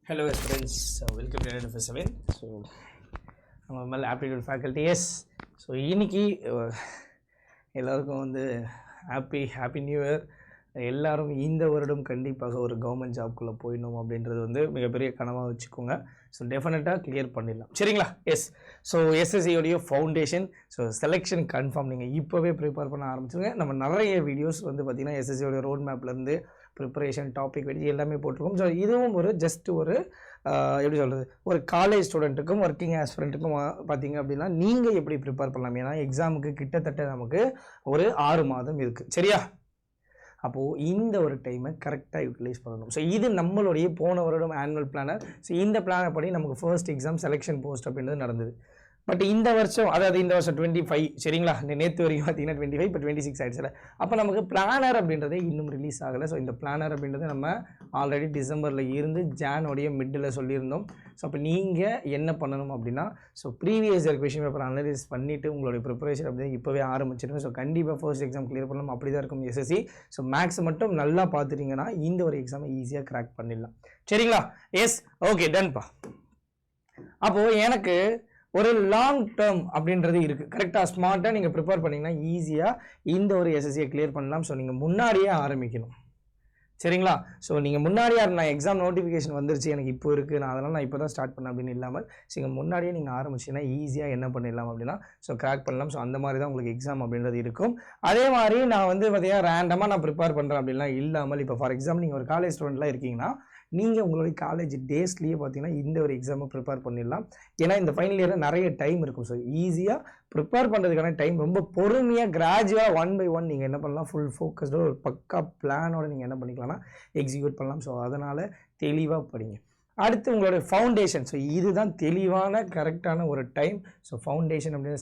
Hello friends, welcome to another episode. So, I'm a aptitude faculty. Yes. So, இன்னைக்கு எல்லாருக்கும் வந்து happy new year. எல்லாரும் இந்த வருடம் கண்டிப்பாக ஒரு கவர்மெண்ட் ஜாப்குள்ளே போயிடணும் அப்படின்றது வந்து மிகப்பெரிய கனவாக வச்சுக்கோங்க. ஸோ டெஃபினட்டாக கிளியர் பண்ணிடலாம், சரிங்களா? எஸ். ஸோ எஸ்எஸ்சியோடைய ஃபவுண்டேஷன், ஸோ செலெக்ஷன் கன்ஃபார்ம் நீங்கள் இப்போவே ப்ரிப்பேர் பண்ண ஆரம்பிச்சுங்க. நம்ம நிறைய வீடியோஸ் வந்து பார்த்திங்கன்னா எஸ்எஸ்சியோடைய ரோட் மேப்லேருந்து ப்ரிப்பரேஷன் டாபிக் வச்சு எல்லாமே போட்டிருக்கோம். ஸோ இதுவும் ஒரு ஜஸ்ட் ஒரு எப்படி சொல்கிறது, ஒரு காலேஜ் ஸ்டூடெண்ட்டுக்கும் ஒர்க்கிங் ஆஸ்பிரண்ட்டுக்கும் பார்த்தீங்க அப்படின்னா நீங்கள் எப்படி ப்ரிப்பேர் பண்ணலாம். ஏன்னா எக்ஸாமுக்கு கிட்டத்தட்ட நமக்கு ஒரு 6 மாதம் இருக்குது, சரியா? அப்போது இந்த ஒரு டைமை கரெக்டாக யூட்டிலைஸ் பண்ணணும். ஸோ இது நம்மளுடைய போன வருடம் ஆனுவல் பிளானர். ஸோ இந்த பிளானை படி நமக்கு ஃபர்ஸ்ட் எக்ஸாம் செலெக்ஷன் போஸ்ட் அப்படின்றது நடந்தது. பட் இந்த வருஷம், அதாவது இந்த வருஷம் 25, சரிங்களா? நேற்று வரைக்கும் பார்த்தீங்கன்னா 25, இப்போ 26 ஆகிடுச்சுல. அப்போ நமக்கு பிளானர் அப்படின்றதே இன்னும் ரிலீஸ் ஆகலை. ஸோ இந்த பிளானர் அப்படின்றது நம்ம ஆல்ரெடி டிசம்பரில் இருந்து ஜானுடைய மிட்டில் சொல்லியிருந்தோம். ஸோ அப்போ நீங்கள் என்ன பண்ணணும் அப்படின்னா, so previous year question paper analyse பண்ணிவிட்டு உங்களுடைய ப்ரிப்பரேஷன் அப்படின்னு இப்போவே ஆரம்பிச்சிருங்க. ஸோ கண்டிப்பாக ஃபர்ஸ்ட் எக்ஸாம் கிளியர் பண்ணணும். அப்படி தான் இருக்கும் எஸ்எஸ்சி. ஸோ மேக்ஸ் மட்டும் நல்லா பார்த்துட்டிங்கன்னா இந்த ஒரு எக்ஸாமை ஈஸியாக கிராக் பண்ணிடலாம், சரிங்களா? எஸ், ஓகே, டன்ப்பா. அப்போது எனக்கு ஒரு லாங் டேர்ம் அப்படின்றது இருக்குது. கரெக்டாக ஸ்மார்ட்டாக நீங்கள் ப்ரிப்பேர் பண்ணிங்கன்னா ஈஸியாக இந்த ஒரு எஸ்எஸ்சியை கிளியர் பண்ணலாம். ஸோ நீங்கள் முன்னாடியே ஆரம்பிக்கணும், சரிங்களா? ஸோ நீங்கள் முன்னாடியே நான் எக்ஸாம் நோட்டிஃபிகேஷன் வந்துருச்சு எனக்கு இப்போ இருக்குது, நான் இப்போ தான் ஸ்டார்ட் பண்ணேன் அப்படின்னு இல்லாமல் நீங்கள் முன்னாடியே நீங்கள் ஆரம்பிச்சிங்கன்னா ஈஸியாக என்ன பண்ணிடலாம் அப்படின்னா ஸோ கிராக் பண்ணலாம். ஸோ அந்த மாதிரி தான் உங்களுக்கு எக்ஸாம் அப்படின்றது இருக்கும். அதே மாதிரி நான் வந்து பார்த்தீங்கன்னா ரேண்டமாக நான் ப்ரிப்பேர் பண்ணுறேன் அப்படின்லாம் இல்லாமல், இப்போ ஃபார் எக்ஸாம்பிள் நீங்கள் ஒரு காலேஜ் ஸ்டூடெண்ட்லாம் இருக்கீங்கன்னா நீங்கள் உங்களுடைய காலேஜ் டேஸ்லேயே பார்த்தீங்கன்னா இந்த ஒரு எக்ஸாமை ப்ரிப்பேர் பண்ணிடலாம். ஏன்னா இந்த ஃபைனல் இயரில் நிறைய டைம் இருக்கும். ஸோ ஈஸியாக ப்ரிப்பேர் பண்ணுறதுக்கான டைம் ரொம்ப பொறுமையாக கிராஜுவலாக 1 by 1 நீங்கள் என்ன பண்ணலாம், ஃபுல் ஃபோக்கஸ்டோட ஒரு பக்கா பிளானோட நீங்கள் என்ன பண்ணிக்கலாம்னா எக்ஸிக்யூட் பண்ணலாம். ஸோ அதனால் தெளிவாக படிங்க. அடுத்து உங்களுடைய ஃபவுண்டேஷன். ஸோ இதுதான் தெளிவான கரெக்டான ஒரு டைம். ஸோ ஃபவுண்டேஷன் அப்படின்னு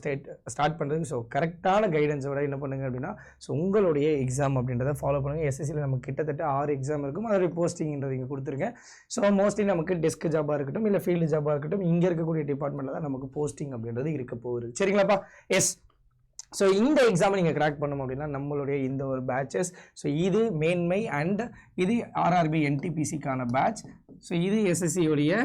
ஸ்டார்ட் பண்ணுறதுக்கு ஸோ கரெக்டான கைடன்ஸோட என்ன பண்ணுங்க அப்படின்னா ஸோ உங்களுடைய எக்ஸாம் அப்படின்றத ஃபாலோ பண்ணுங்கள். எஸ்எஸ்சியில் நமக்கு கிட்டத்தட்ட 6 எக்ஸாம் இருக்கும். அதோடைய போஸ்டிங்கிறது இங்கே கொடுத்துருக்கேன். ஸோ மோஸ்ட்லி நமக்கு டெஸ்க் ஜாபாக இருக்கட்டும் இல்லை ஃபீல்டு ஜாபாக இருக்கட்டும் இங்கே இருக்கக்கூடிய டிபார்ட்மெண்ட்டில் தான் நமக்கு போஸ்டிங் அப்படின்றது இருக்க போகுது, சரிங்களாப்பா? எஸ். ஸோ இந்த எக்ஸாமை நீங்கள் கிராக் பண்ணணும் அப்படின்னா நம்மளுடைய இந்த ஒரு பேட்சஸ், ஸோ இது மேன்மை அண்ட் இது ஆர்ஆர்பி என்டிபிசிக்கான பேட்ச். ஸோ இது எஸ்எஸ்சியோடைய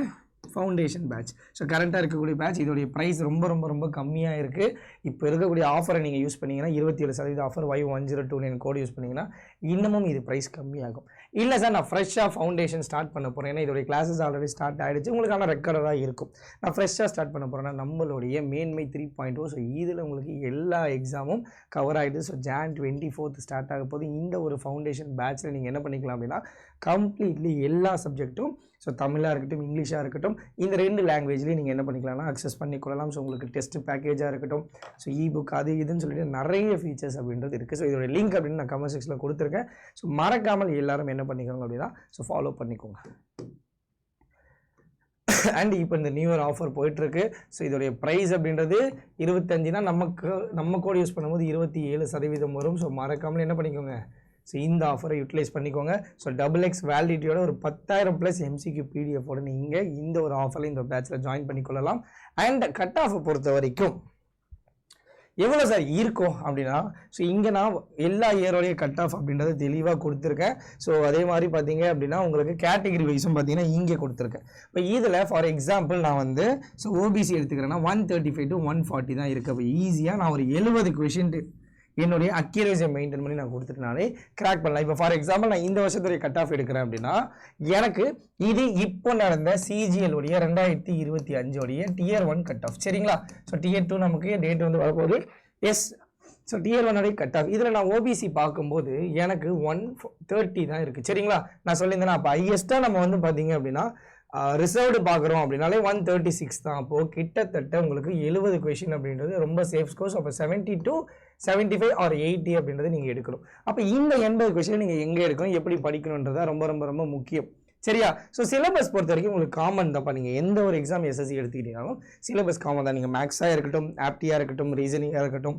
ஃபவுண்டேஷன் பேட்ச். ஸோ கரெக்டாக இருக்கக்கூடிய பேட்ச். இதோடைய ப்ரைஸ் ரொம்ப ரொம்ப ரொம்ப கம்மியாக இருக்குது. இப்போ இருக்கக்கூடிய ஆஃபரை நீங்கள் யூஸ் பண்ணிங்கன்னா 27% ஆஃபர் Y1029 கோடு யூஸ் பண்ணிங்கன்னா இன்னமும் இது ப்ரைஸ் கம்மியாகும். இல்லை சார் நான் ஃப்ரெஷ்ஷாக ஃபவுண்டேஷன் ஸ்டார்ட் பண்ண போகிறேன், ஏன்னா இதோடைய கிளாஸஸ் ஆல்ரெடி ஸ்டார்ட் ஆகிடுச்சு, உங்களுக்கான ரெக்கார்டாக இருக்கும். நான் ஃப்ரெஷ்ஷாக ஸ்டார்ட் பண்ண போகிறேன்னா நம்மளுடைய மேன்மை 3.0. ஸோ இதில் உங்களுக்கு எல்லா எக்ஸாமும் கவர் ஆகிடுது. ஸோ Jan 24th ஸ்டார்ட் ஆக போது இந்த ஒரு ஃபவுண்டேஷன் பேட்சில் நீங்கள் என்ன பண்ணிக்கலாம் அப்படின்னா கம்ப்ளீட்லி எல்லா சப்ஜெக்ட்டும், ஸோ தமிழாக இருக்கட்டும் இங்கிலீஷாக இருக்கட்டும் இந்த 2 லாங்குவேஜ்லேயும் நீங்கள் என்ன பண்ணிக்கலாம்னா அக்சஸ் பண்ணிக்கொள்ளலாம். ஸோ உங்களுக்கு டெஸ்ட் பேக்கேஜாக இருக்கட்டும், ஸோ இபுக் அது இதுன்னு சொல்லிட்டு நிறைய ஃபீச்சர்ஸ் அப்படின்றது இருக்குது. ஸோ இதோட லிங்க் அப்படின்னு நான் கமெண்ட் செக்ஷனில் கொடுத்துருக்கேன். ஸோ மறக்காமல் எல்லாரும் என்ன பண்ணிக்கோங்க அப்படின்னா ஸோ ஃபாலோ பண்ணிக்கோங்க. அண்ட் இப்போ இந்த நியூ இயர் ஆஃபர் போயிட்டுருக்கு. ஸோ இதோடைய ப்ரைஸ் அப்படின்றது 25னா நம்ம கோட் யூஸ் பண்ணும்போது 27% வரும். ஸோ மறக்காமல் என்ன பண்ணிக்கோங்க, ஸோ இந்த ஆஃபரை யூட்டிலைஸ் பண்ணிக்கோங்க. ஸோ XX வேலிடிட்டியோட ஒரு 10,000+ MCQ PDF-ஓட நீங்கள் இந்த ஒரு ஆஃபரில் இந்த பேட்சில் ஜாயின் பண்ணிக்கொள்ளலாம். அண்ட் கட் ஆஃபை பொறுத்த வரைக்கும் எவ்வளோ சார் இருக்கும் அப்படின்னா ஸோ இங்கே நான் எல்லா இயரோடைய கட் ஆஃப் அப்படின்றத தெளிவாக கொடுத்துருக்கேன். ஸோ அதே மாதிரி பார்த்தீங்க அப்படின்னா உங்களுக்கு கேட்டகிரி வைஸும் பார்த்தீங்கன்னா இங்கே கொடுத்துருக்கேன். இப்போ இதில் ஃபார் எக்ஸாம்பிள் நான் வந்து ஸோ ஓபிசி எடுத்துக்கிறேன்னா 135 to 140 தான் இருக்குது. அப்போ ஈஸியாக நான் ஒரு 70 கொஷின் என்னுடைய அக்யூரேசியை மெயின்டைன் பண்ணி நான் கொடுத்துட்டனாலே கிராக் பண்ணலாம். இப்போ ஃபார் எக்ஸாம்பிள் நான் இந்த வருஷத்துடைய கட் ஆஃப் எடுக்கிறேன் அப்படின்னா எனக்கு இது இப்போ நடந்த CGL உடைய 2025 Tier 1 கட் ஆஃப், சரிங்களா? ஸோ Tier 2 நமக்கு டேட் வந்து வரப்போகுது. Yes. So Tier 1 cut off இதில் நான் ஓபிசி பார்க்கும்போது எனக்கு 130 தான் இருக்குது, சரிங்களா? நான் சொல்லியிருந்தேன்னா அப்போ ஹையஸ்ட்டாக நம்ம வந்து பார்த்தீங்க அப்படின்னா ரிசர்வ்டு பார்க்குறோம் அப்படின்னாலே 136 தான். அப்போது கிட்டத்தட்ட உங்களுக்கு 70 கொஷின் அப்படின்றது ரொம்ப சேஃப் ஸ்கோர்ஸ். அப்போ 70 to 75 or 80 அப்படின்றது நீங்கள் எடுக்கணும். அப்போ இந்த 80 கொஷின் நீங்கள் எங்கே எடுக்கணும், எப்படி படிக்கணுன்றதா ரொம்ப ரொம்ப ரொம்ப முக்கியம், சரியா? ஸோ சிலபஸ் பொறுத்த வரைக்கும் உங்களுக்கு காமன் தான்ப்பா. நீங்கள் எந்த ஒரு எக்ஸாம் எஸ்எஸ்சி எடுத்துக்கிட்டீங்கனாலும் சிலபஸ் காமன் தான். நீங்கள் மேக்ஸாக இருக்கட்டும், ஆப்டியாக இருக்கட்டும், ரீசனிங்காக இருக்கட்டும்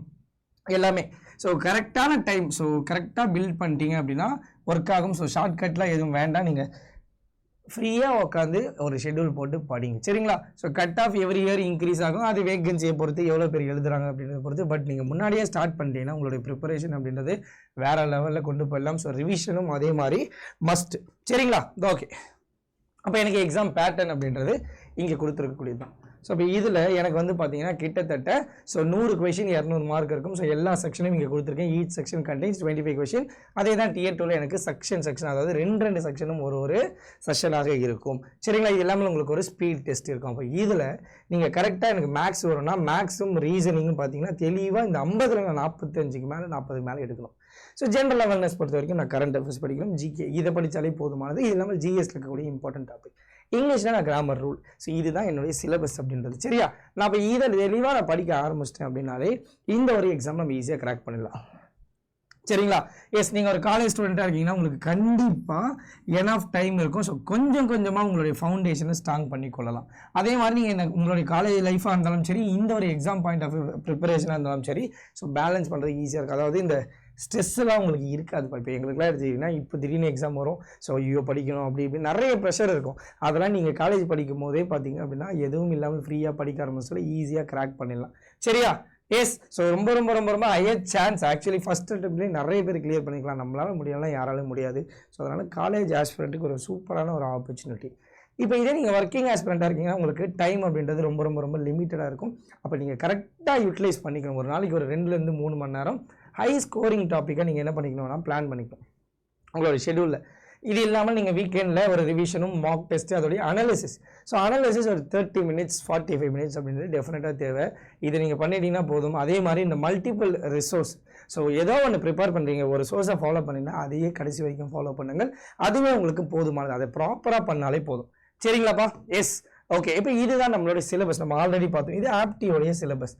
எல்லாமே. ஸோ கரெக்டான டைம், ஸோ கரெக்டாக பில்ட் பண்ணிட்டீங்க அப்படின்னா ஒர்க் ஆகும். ஸோ ஷார்ட்கட்லாம் எதுவும் வேண்டாம், நீங்கள் ஃப்ரீயாக உட்காந்து ஒரு ஷெட்யூல் போட்டு படிங்க, சரிங்களா? So cut off every year increase ஆகும். அது வேகன்சியை பொறுத்து எவ்வளோ பேர் எழுதுறாங்க அப்படின்றத பொறுத்து. பட் நீங்கள் முன்னாடியே ஸ்டார்ட் பண்ணிட்டீங்கன்னா உங்களுடைய ப்ரிப்பரேஷன் அப்படின்றது வேறு லெவலில் கொண்டு போயிடலாம். ஸோ ரிவிஷனும் அதே மாதிரி மஸ்ட், சரிங்களா? ஓகே. அப்போ எனக்கு எக்ஸாம் பேட்டர்ன் அப்படின்றது இங்கே கொடுத்துருக்கக்கூடியது தான். ஸோ இப்போ இதில் எனக்கு வந்து பார்த்தீங்கன்னா கிட்டத்தட்ட 100 கொஷின் 200 மார்க் இருக்கும். ஸோ எல்லா செக்ஷனும் இங்கே கொடுத்துருக்கேன். Each section contains 25 question. அதே தான் Tier 2ல எனக்கு செக்ஷன் அதாவது ரெண்டு செக்ஷனும் ஒரு செஷனாக இருக்கும். சரிங்களா? இது எல்லாமே உங்களுக்கு ஒரு ஸ்பீட் டெஸ்ட் இருக்கும். அப்போ இதில் நீங்கள் கரெக்டாக எனக்கு மேக்ஸ் வரும்னா மேக்ஸும் ரீசனிங்கும் பார்த்தீங்கன்னா தெளிவாக இந்த 50ல் 45க்கு மேலே 40க்கு மேலே எடுக்கணும். ஸோ ஜென்ரல் அவேர்னஸ் பொறுத்த வரைக்கும் நான் கரண்ட் அஃபேர்ஸ் படிக்கணும், ஜிகே இதை படித்தாலே போதுமானது. இது இல்லாமல் ஜிஎஸ்ல இருக்கக்கூடிய இம்பார்ட்டன்ட் டாபிக். இங்கிலீஷ்னா நான் கிராமர் ரூல். ஸோ இதுதான் என்னுடைய சிலபஸ் அப்படின்றது. சரியா? நான் இப்போ இதை தெளிவாக நான் படிக்க ஆரம்பிச்சிட்டேன் அப்படின்னாலே இந்த ஒரு எக்ஸாம் நம்ம ஈஸியாக கிராக் பண்ணிடலாம். சரிங்களா? எஸ், நீங்கள் ஒரு காலேஜ் ஸ்டூடெண்ட்டாக இருக்கீங்கன்னா உங்களுக்கு கண்டிப்பாக எனஃப் டைம் இருக்கும். ஸோ கொஞ்சம் கொஞ்சமாக உங்களுடைய ஃபவுண்டேஷனை ஸ்ட்ராங் பண்ணிக்கொள்ளலாம். அதே மாதிரி நீங்கள் உங்களுடைய காலேஜ் லைஃபாக இருந்தாலும் சரி, இந்த ஒரு எக்ஸாம் பாயிண்ட் ஆஃப் ப்ரிப்பரேஷனாக இருந்தாலும் சரி, ஸோ பேலன்ஸ் பண்ணுறது ஈஸியாக இருக்குது. அதாவது இந்த ஸ்ட்ரெஸ்ஸெல்லாம் உங்களுக்கு இருக்காது. இப்போ எங்களுக்குலாம் எடுத்துக்கிட்டிங்கன்னா இப்போ திடீர்னு எக்ஸாம் வரும். ஸோ ஐயோ படிக்கணும் அப்படி இப்படி நிறைய ப்ரெஷர் இருக்கும். அதெல்லாம் நீங்கள் காலேஜ் படிக்கும் போதே பார்த்தீங்க அப்படின்னா எதுவும் இல்லாமல் ஃப்ரீயாக படிக்க ஆரம்பிச்சாலும் ஈஸியாக கிராக் பண்ணிடலாம். சரியா? எஸ். ஸோ ரொம்ப ரொம்ப ரொம்ப ரொம்ப ஹையர் சான்ஸ். ஆக்சுவலி ஃபஸ்ட் அட்டெம்ப்ட்லேயே நிறைய பேர் கிளியர் பண்ணிக்கலாம். நம்மளால முடியலாம், யாராலும் முடியாது. ஸோ அதனால் காலேஜ் ஆஸ்பிரண்ட்டுக்கு ஒரு சூப்பரான ஒரு ஆப்பர்ச்சுனிட்டி. இப்போ இதே நீங்கள் ஒர்க்கிங் ஆஸ்பிரண்ட்டாக இருக்கீங்கன்னா உங்களுக்கு டைம் அப்படின்றது ரொம்ப ரொம்ப ரொம்ப லிமிட்டடாக இருக்கும். அப்போ நீங்கள் கரெக்டாக யூட்டிலைஸ் பண்ணிக்கணும். ஒரு நாளைக்கு ஒரு 2லேருந்து 3 மணி நேரம் ஹை ஸ்கோரிங் டாப்பிக்கை நீங்கள் என்ன பண்ணிக்கணும்னா பிளான் பண்ணிக்கணும் உங்களோட ஷெடியூலில். இது இல்லாமல் நீங்கள் வீக்கெண்டில் ஒரு ரிவிஷனும் மாக் டெஸ்ட்டு அதோடைய அனாலிசிஸ். ஸோ அனாலிசிஸ் ஒரு 30 மினிட்ஸ் 45 மினிட்ஸ் அப்படின்றது டெஃபினட்டாக தேவை. இதை நீங்கள் பண்ணிட்டீங்கன்னா போதும். அதே மாதிரி இந்த மல்டிபிள் ரிசோர்ஸ். ஸோ ஏதோ ஒன்று ப்ரிப்பேர் பண்ணுறீங்க, ஒரு சோர்ஸை ஃபாலோ பண்ணிங்கன்னா அதையே கடைசி வரைக்கும் ஃபாலோ பண்ணுங்கள். அதுவே உங்களுக்கு போதுமானது. அதை ப்ராப்பராக பண்ணாலே போதும். சரிங்களாப்பா? எஸ். ஓகே. இப்போ இதுதான் நம்மளுடைய சிலபஸ். நம்ம ஆல்ரெடி பார்த்தோம். இது ஆப்டியோடைய சிலபஸ்.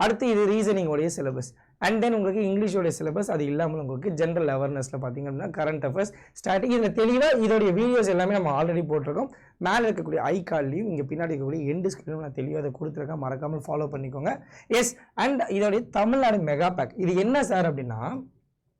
அடுத்து இது ரீசனிங்கோடைய சிலபஸ். அண்ட் தென் உங்களுக்கு இங்கிலீஷோடைய சிலபஸ். அது இல்லாமல் உங்களுக்கு ஜென்ரல் அவேர்னஸில் பார்த்தீங்க அப்படின்னா கரண்ட் அஃபேர்ஸ், ஸ்டாட்டிக். இதில் தெளிவாக இதோடைய வீடியோஸ் எல்லாமே நம்ம ஆல்ரெடி போட்டிருக்கோம். மேலே இருக்கக்கூடிய ஐ கார்ட்லையும் இங்கே பின்னாடி இருக்கக்கூடிய எண்டு ஸ்க்ரீனும் நான் தெளிவாக அதை கொடுத்துருக்கேன். மறக்காமல் ஃபாலோ பண்ணிக்கோங்க. எஸ். அண்ட் இதோடைய தமிழ்நாடு மெகா பேக். இது என்ன சார் அப்படின்னா,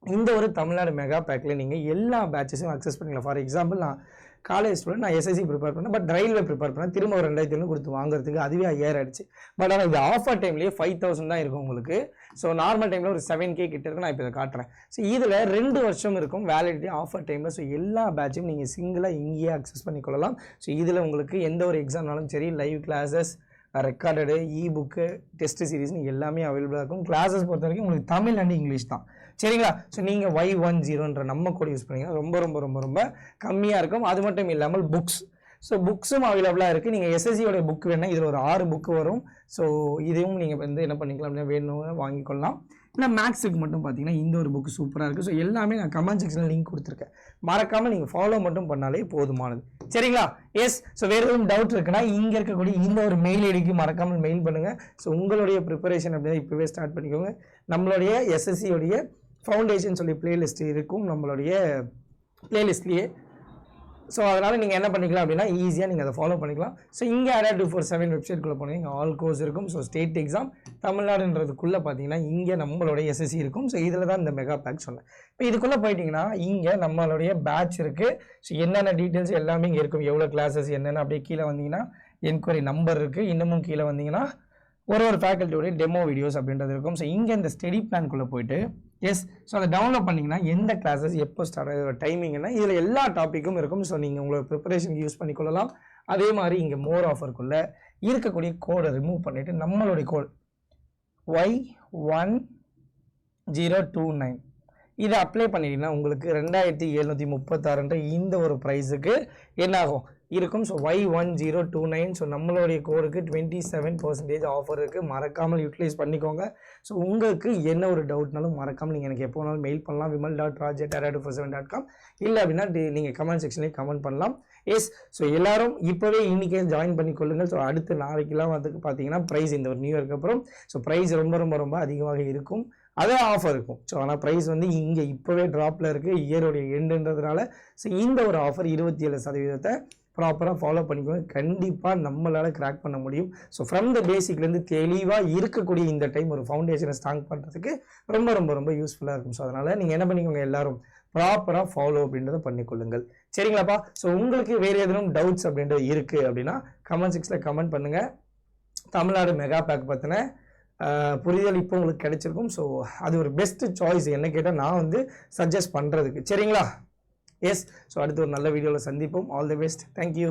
இந்த ஒரு தமிழ்நாடு மெகா பேக்கில் நீங்கள் எல்லா பேட்சஸும் அக்சஸ் பண்ணிக்கலாம். ஃபார் எக்ஸாம்பிள், நான் காலேஜ் ஸ்டூடெண்ட், நான் எஸ்எஸ்சி ப்ரிப்பேர் பண்ணேன். பட் ரயில்வே ப்ரிப்பேர் பண்ணேன். திரும்ப ஒரு 2000 கொடுத்து வாங்குறதுக்கு அதுவே 5000 ஆயிடுச்சு. பட் ஆனால் இது ஆஃபர் டைம்லேயே 5000 தான் இருக்கும் உங்களுக்கு. ஸோ நார்மல் டைமில் ஒரு 7K கிட்ட இருக்கும். நான் இப்போ இதை காட்டுறேன். ஸோ இதில் 2 வருஷம் இருக்கும் வேலிடிட்டி ஆஃபர் டைமில். ஸோ எல்லா பேட்சும் நீங்கள் சிங்கிளாக இங்கேயே அக்சஸ் பண்ணிக்கொள்ளலாம். ஸோ இதில் உங்களுக்கு எந்த ஒரு எக்ஸாம்னாலும் சரி, லைவ் கிளாஸஸ், ரெக்கார்டடு, இ-புக்கு, டெஸ்ட் சீரீஸ்னு எல்லாமே அவைலபிளாக இருக்கும். கிளாஸஸ் பொறுத்த வரைக்கும் உங்களுக்கு தமிழ் அண்ட் இங்கிலீஷ் தான். சரிங்களா? ஸோ நீங்கள் Y10ன்ற நம்ம கோட் யூஸ் பண்ணிங்கன்னா ரொம்ப ரொம்ப ரொம்ப ரொம்ப கம்மியாக இருக்கும். அது மட்டும் இல்லாமல் புக்ஸ். ஸோ புக்ஸும் அவைலபிளாக இருக்குது. நீங்கள் எஸ்எஸ்சியோடைய புக் வேணால் இதில் ஒரு 6 புக்கு வரும். ஸோ இதையும் நீங்கள் வந்து என்ன பண்ணிக்கலாம் அப்படின்னா வேணும் வாங்கிக்கொள்ளலாம். இல்லை மேக்ஸுக்கு மட்டும் பார்த்தீங்கன்னா இந்த ஒரு புக்கு சூப்பராக இருக்குது. ஸோ எல்லாமே நான் கமெண்ட் செக்ஷனில் லிங்க் கொடுத்துருக்கேன். மறக்காமல் நீங்கள் ஃபாலோ மட்டும் பண்ணாலே போதுமானது. சரிங்களா? எஸ். ஸோ வேறு எதுவும் டவுட் இருக்குன்னா இங்கே இருக்கக்கூடிய இந்த ஒரு மெயில் ஐடிக்கு மறக்காமல் மெயில் பண்ணுங்கள். ஸோ உங்களுடைய ப்ரிப்பரேஷன் அப்படின்னா இப்போவே ஸ்டார்ட் பண்ணிக்கோங்க. நம்மளுடைய எஸ்எஸ்சியோடைய ஃபவுண்டேஷன் சொல்லி பிளேலிஸ்ட் இருக்கும் நம்மளுடைய பிளேலிஸ்ட்லேயே. ஸோ அதனால் நீங்கள் என்ன பண்ணிக்கலாம் அப்படின்னா ஈஸியாக நீங்கள் அதை ஃபாலோ பண்ணிக்கலாம். ஸோ இங்கே ADA247 வெப்சைட்குள்ளே போனீங்க ஆல் கோர்ஸ் இருக்கும். ஸோ ஸ்டேட் எக்ஸாம் தமிழ்நாடுன்றதுக்குள்ளே பார்த்தீங்கன்னா இங்கே நம்மளுடைய எஸ்எஸ்சி இருக்கும். ஸோ இதில் தான் இந்த மெகா பேக் சொன்னேன். இப்போ இதுக்குள்ளே போயிட்டீங்கன்னா இங்கே நம்மளுடைய பேட்ச் இருக்குது. ஸோ என்னென்ன டீட்டெயில்ஸ் எல்லாமே இங்கே இருக்கும். எவ்வளோ கிளாஸஸ் என்னென்ன அப்படியே கீழே வந்தீங்கன்னா என்கொயரி நம்பர் இருக்குது. இன்னமும் கீழே வந்தீங்கன்னா ஒரு ஃபேக்கல்ட்டியோடைய டெமோ வீடியோஸ் அப்படின்றது இருக்கும். ஸோ இங்கே இந்த ஸ்டடி பிளான்குள்ளே போயிட்டு எஸ். ஸோ அதை டவுன்லோட் பண்ணிங்கன்னா எந்த கிளாஸஸ் எப்போ ஸ்டார்ட் ஆகுது, டைமிங்னா இதில் எல்லா டாப்பிக்கும் இருக்கும். ஸோ நீங்கள் உங்களோட ப்ரிப்பரேஷனுக்கு யூஸ் பண்ணிக்கொள்ளலாம். அதே மாதிரி இங்கே மோர் ஆஃபருக்குள்ளே இருக்கக்கூடிய கோடை ரிமூவ் பண்ணிவிட்டு நம்மளுடைய கோட் Y1029 இதை அப்ளை பண்ணிட்டீங்கன்னா உங்களுக்கு 2736 இந்த ஒரு ப்ரைஸுக்கு என்ன ஆகும் இருக்கும். So Y1029. ஸோ நம்மளுடைய கோடுக்கு 27% ஆஃபர் இருக்குது. மறக்காமல் யூட்டிலைஸ் பண்ணிக்கோங்க. ஸோ உங்களுக்கு என்ன ஒரு டவுட்னாலும் மறக்காமல் நீங்கள் எனக்கு எப்போ வேணாலும் மெயில் பண்ணலாம். vimal.raj@ada247.com. இல்லை அப்படின்னா நீங்கள் கமெண்ட் செக்ஷன்லேயே கமெண்ட் பண்ணலாம். எஸ். ஸோ எல்லாரும் இப்போவே இன்றைக்கே ஜாயின் பண்ணிக்கொள்ளுங்கள். ஸோ அடுத்த நாளைக்கெல்லாம் வந்து பார்த்தீங்கன்னா ப்ரைஸ் இந்த ஒரு நியூ இயர்க்கு அப்புறம் ஸோ ப்ரைஸ் ரொம்ப ரொம்ப ரொம்ப அதிகமாக இருக்கும். அதே ஆஃபர் இருக்கும். ஸோ ஆனால் ப்ரைஸ் வந்து இங்கே இப்போவே ட்ராப்பில் இருக்குது இயரோடைய எண்டுன்றதுனால. ஸோ இந்த ஒரு ஆஃபர் 27% ப்ராப்பராக ஃபாலோ பண்ணிக்கோங்க. கண்டிப்பாக நம்மளால் கிராக் பண்ண முடியும். ஸோ ஃப்ரம் த பேசிக்லேருந்து தெளிவாக இருக்கக்கூடிய இந்த டைம் ஒரு ஃபவுண்டேஷனை ஸ்ட்ராங் பண்ணுறதுக்கு ரொம்ப ரொம்ப ரொம்ப யூஸ்ஃபுல்லாக இருக்கும். ஸோ அதனால் நீங்கள் என்ன பண்ணிக்கோங்க, எல்லாரும் ப்ராப்பராக ஃபாலோ அப்படின்றத பண்ணிக்கொள்ளுங்கள். சரிங்களாப்பா? ஸோ உங்களுக்கு வேறு எதுவும் டவுட்ஸ் அப்படின்றது இருக்குது அப்படின்னா கமெண்ட் செக்ஷனில் கமெண்ட் பண்ணுங்கள். தமிழ்நாடு மெகா பேக் பற்றின புரிதல் இப்போ உங்களுக்கு கிடைச்சிருக்கும். ஸோ அது ஒரு பெஸ்ட் சாய்ஸ் என்ன கேட்டால் நான் வந்து சஜஸ்ட் பண்ணுறதுக்கு. சரிங்களா? எஸ் ஸோ அடுத்து ஒரு நல்ல வீடியோவில் சந்திப்போம். All the best. தேங்க்யூ.